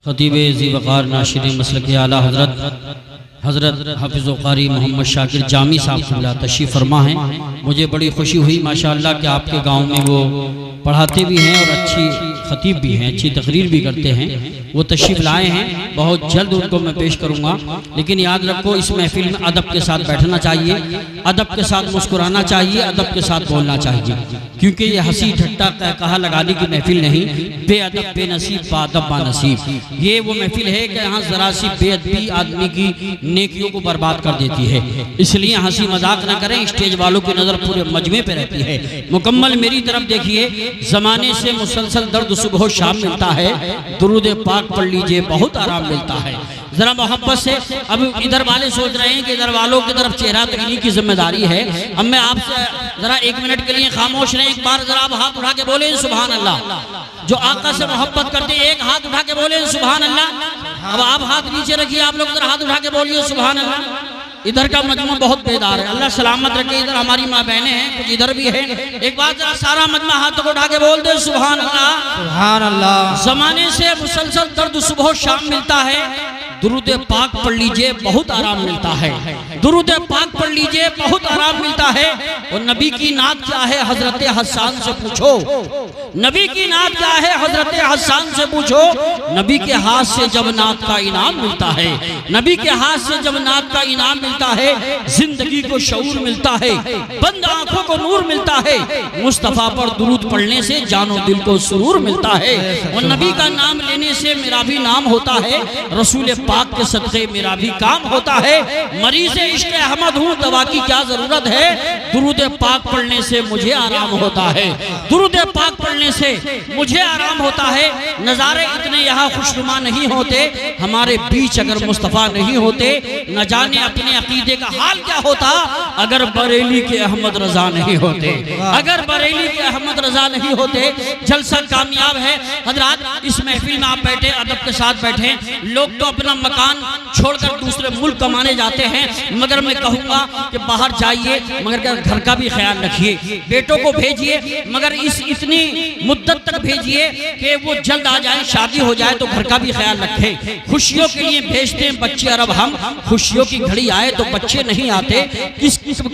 खतीब ज़ीवकार नाशिर मसलक आला हज़रत हाफिज़ क़ारी मोहम्मद शाकिर जामी साहब तशरीफ़ फरमा हैं। मुझे बड़ी खुशी हुई माशाअल्लाह कि आपके गांव में वो पढ़ाते भी हैं और अच्छी खतीब भी हैं, अच्छी तकरीर भी करते हैं। वो तशरीफ़ लाए हैं, बहुत जल्द उनको मैं पेश करूँगा। लेकिन याद रखो, इस महफिल में अदब के साथ बैठना चाहिए, अदब के साथ मुस्कुराना चाहिए, अदब के साथ बोलना चाहिए, क्योंकि ये हंसी ठट्टा कहा लगाने की महफिल नहीं। बेअदब बेनसीब बादब बानसीब, ये वो महफिल है कि यहाँ ज़रा सी बेअदबी आदमी की नेकियों को बर्बाद कर देती है। इसलिए हंसी मजाक न करें, स्टेज वालों की नज़र पूरे मजमे पे रहती है। मुकम्मल मेरी तरफ देखिए, ज़माने से मुसलसल दर्द सुबह शाम मिलता है, दुरूद पाक पढ़ लीजिए बहुत आराम मिलता है। जरा मोहब्बत से, अब इधर वाले सोच रहे हैं कि इधर वालों की तरफ चेहरा तो इन्हीं की जिम्मेदारी है। अब मैं आपसे जरा 1 मिनट के लिए खामोश रहें। एक बार जरा आप हाथ उठा के बोले सुभान अल्लाह। जो आका से मोहब्बत करते हैं एक हाथ उठा के बोले सुभान अल्लाह। अब आप हाथ नीचे रखिए, आप लोग जरा हाथ उठा के बोलिए सुभान अल्लाह। इधर का मजमा बहुत बेदार है, अल्लाह सलामत रखे। इधर हमारी माँ बहनें हैं, कुछ इधर भी है। एक बार जरा सारा मजमा हाथों को उठा के बोल दे सुभान अल्लाह सुभान अल्लाह। जमाने से मुसलसल दर्द सुबह शाम मिलता है, दुरूद पाक पढ़ लीजिए बहुत आराम मिलता है। दुरूद पाक पढ़ लीजिए बहुत आराम मिलता है। और नबी की नात क्या है हजरत हसन से पूछो, नबी की नात क्या है हजरत हसन से पूछो। नबी के हाथ से जब नात का इनाम मिलता है, नबी के हाथ से जब नात का इनाम मिलता है, जिंदगी को शऊर मिलता है, बंद आंखों को नूर मिलता है। मुस्तफा पर दुरूद पढ़ने से जानो दिल को सुरूर मिलता है। और नबी का नाम लेने से मेरा भी नाम होता है, रसूल पाक के सदक़े मेरा भी काम होता है। मरीज़ इश्क़ अहमद हूँ, दवा की क्या जरूरत है, दुरूद पाक पढ़ने से मुझे आराम होता है। दुरूद पाक पढ़ने से मुझे आराम होता है। नज़ारे इतने यहाँ खुशनुमा नहीं होते हमारे बीच अगर मुस्तफ़ा नहीं होते। न जाने अपने अकीदे का हाल क्या होता अगर बरेली के अहमद रजा नहीं होते, अगर बरेली के अहमद रजा नहीं होते। जलसा कामयाब है हजरात। इस महफिल में आप बैठे, अदब के साथ बैठे। लोग तो अपना मकान छोड़कर दूसरे मुल्क कमाने जाते हैं, मगर मैं कहूँगा कि बाहर जाइए मगर घर का भी ख्याल रखिए। बेटों को भेजिए मगर इतनी मुद्दत तक भेजिए कि वो जल्द आ जाए, शादी हो जाए तो घर का भी ख्याल रखें। खुशियों के लिए भेजते हैं बच्चे अरब हम, खुशियों की घड़ी आए तो बच्चे नहीं आते।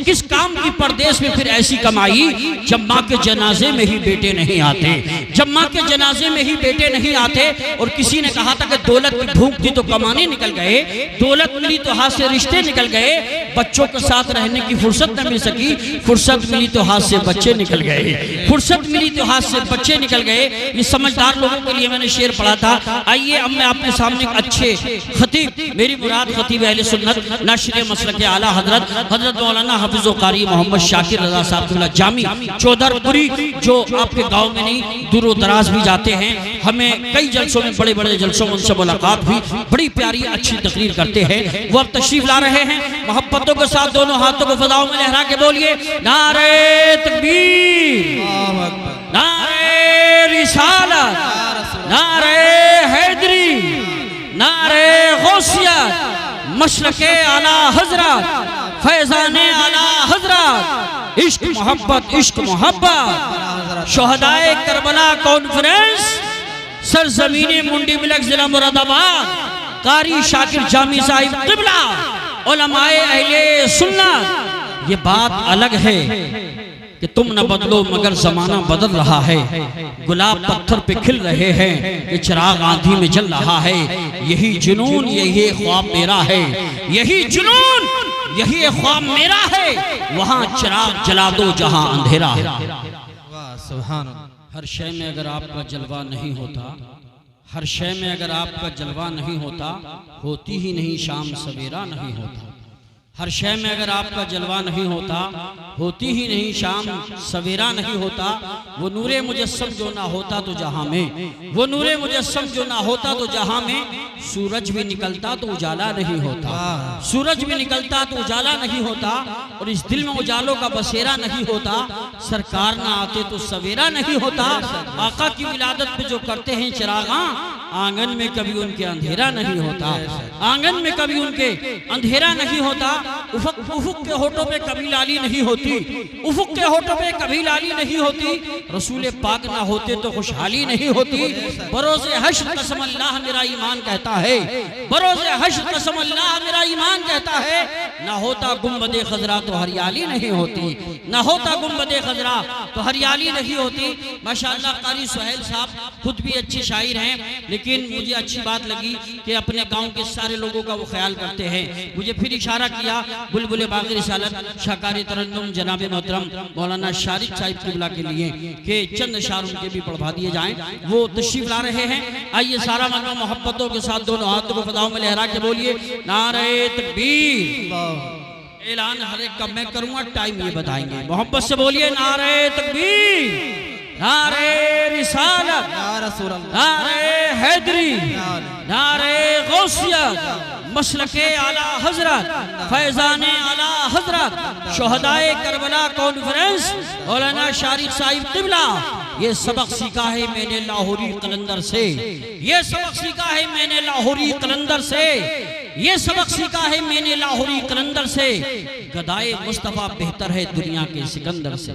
किस काम की परदेश में फिर ऐसी कमाई जब माँ के जनाजे में ही बेटे नहीं आते, जब माँ के जनाजे में ही बेटे नहीं आते। और किसी ने कहा था कि दौलत की भूख थी तो कमाने निकल गए, दौलत मिली तो हाथ से रिश्ते निकल गए। बच्चों के साथ रहने की फुर्सत न मिल सकी, फुर्सत मिली तो हाथ से बच्चे निकल गए, फुर्सत मिली तो हाथ से बच्चे निकल गए। ये समझदार लोगों के लिए मैंने शेर पढ़ा था। आइए अब मैं अपने सामने अच्छे खतीब, मेरी मुराद खतीब अहले सुन्नत नाशिर मसलक आला हजरत मौलाना हाफिज़ क़ारी मोहम्मद शाकिर रज़ा साहब जामी चौधरपुरी, जो आपके गाँव में नहीं दूर दराज भी जाते हैं। हमें कई जलसों में, बड़े बड़े जलसों में उनसे मुलाकात हुई, बड़ी प्यारी अच्छी तकरीर करते हैं। वो अब तशरीफ ला रहे हैं। मोहब्बतों के साथ दोनों हाथों को फजाओं में लहरा के बोलिए नारे तकबीर, नारे रिसालत, नारे हैदरी, नारे गौसिया, मशरक़े आला हजरत, फैज़ाने आला हजरत। इश्क मोहब्बत, इश्क मोहब्बत। शोहदाए करबला कॉन्फ्रेंस, सरजमीने मुंडी मिलक जिला मुरादाबाद, कारी शाकिर जामी साहिब क़िबला, उलमाए अहले सुन्नत। ये बात अलग है कि तुम न बदलो मगर जमाना बदल रहा है। गुलाब पत्थर पे खिल रहे हैं, ये चिराग आंधी में जल रहा है। यही जुनून, यही ख्वाब मेरा है, यही जुनून, यही ख्वाब मेरा है। वहाँ चिराग जला दो जहाँ अंधेरा है। हर शय में अगर आपका जलवा नहीं होता, हर शय में अगर आपका जलवा नहीं होता, होती ही नहीं शाम सवेरा नहीं होता। हर शय में अगर आपका जलवा नहीं होता, होती ही नहीं शाम सवेरा नहीं होता। वो नूरे मुजस्सम जो ना होता तो जहां में, वो नूरे मुजस्सम जो ना होता तो जहां में, सूरज भी निकलता तो उजाला नहीं होता, सूरज भी निकलता तो उजाला नहीं होता। और इस दिल में उजालों का बसेरा नहीं होता, सरकार ना आते तो सवेरा नहीं होता। आका की विलादत पे जो करते हैं चिरागा, आंगन में कभी उनके अंधेरा नहीं होता, आंगन में कभी उनके अंधेरा नहीं होता। उफुक के होठों पे कभी लाली नहीं होती, उफुक के होठों पे कभी लाली नहीं होती। रसूल पाक ना होते तो खुशहाली नहीं होती। बरोज़े हश्र कसम अल्लाह मेरा ईमान कहता है, बरोज़े हश्र कसम अल्लाह मेरा ईमान कहता है, ना होता गुंबदे खजरा तो हरियाली नहीं होती, ना होता गुंबदे खजरा तो हरियाली नहीं होती। माशाअल्लाह कारी सुहेल साहब खुद भी अच्छे शायर हैं, लेकिन मुझे अच्छी बात लगी कि अपने गांव के सारे लोगों का वो ख्याल करते हैं। मुझे फिर इशारा किया बुलबुल बाग़ रिसालत शाकारी तरन्नुम जनाब मोहतरम मौलाना शारिक साहिब क़िबला के लिए कि चंद अशार उनके भी पढ़वा दिए जाएं। वो तशरीफ ला रहे हैं। आइए सारा मनो मोहब्बतों के साथ दोनों हाथों को फ़ज़ाओं में लहरा के बोलिए नारे तकबीर। ऐलान हर एक का मैं करूंगा, टाइम ये बताएंगे। मोहब्बत से बोलिए नारे तकबीर, नारे रिसालत, नारे हैदरी, नारे गौसियत, मसलके आला हजरत, फैजाने आला हजरत, शोहदाए करबला कॉन्फ्रेंस मौलाना शारिक साहिब क़िबला। ये सबक सीखा है मैंने लाहौरी कलंदर से, ये सबक सीखा है मैंने लाहौरी कलंदर से, ये सबक सीखा है मैंने लाहौरी कलंदर से। गदाए मुस्तफा बेहतर है दुनिया के सिकंदर से।